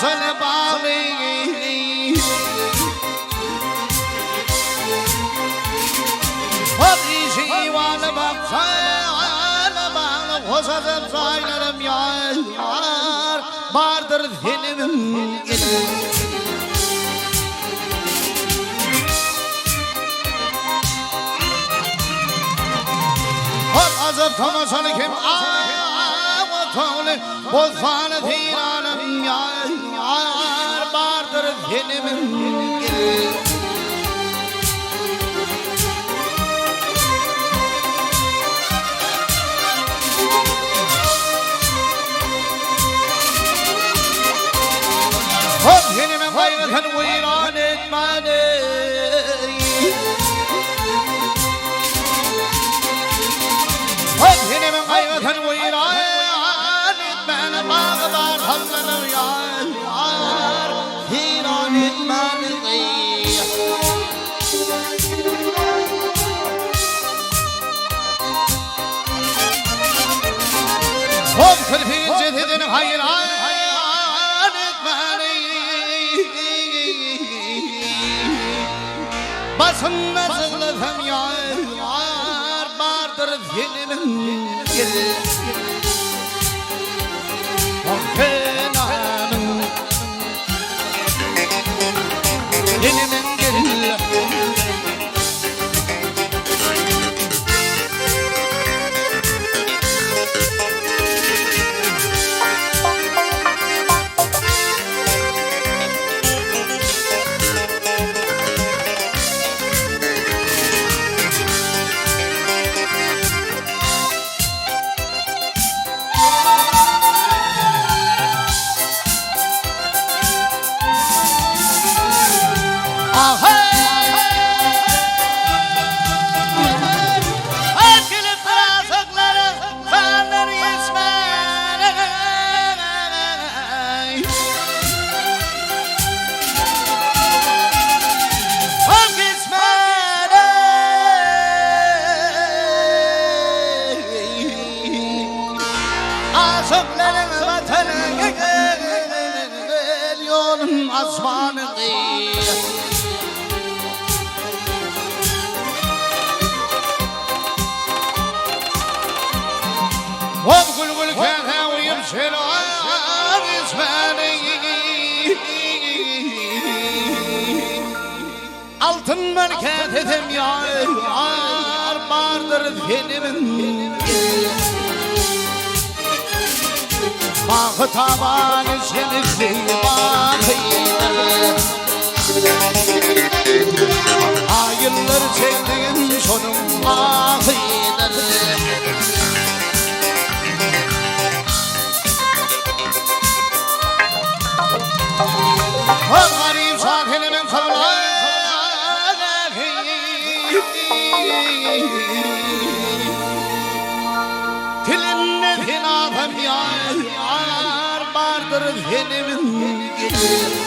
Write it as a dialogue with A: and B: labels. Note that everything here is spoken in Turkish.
A: baksın bağlı hadi şivana baksın bağlı hoşadım saylarım yar vardır zenimin gelir azap tamasını kim ağlatağlı bozfanı tiranım yar vardır zenimin gelir hop zenimin gayretini uyran etmeni hop zenimin gayretini uyran etmeni bağlar hamlanım yar tiran etmeni hop kırpin cedidini hayran etmeni basınla zıglasam yar vardır zenimin gelir fenanın zenimin gelir Asıkların vatanı gel yolun asmanı hop gül gül kâhe uyum şeran ismeni altın merkez edem yar vardır zenimin Mahı tabanı şenisi bakıydır ayıllar çektiğim sonum ahıydır garip sahilimin kavlağı Tilinne tinafem yar vardır zenimin gelir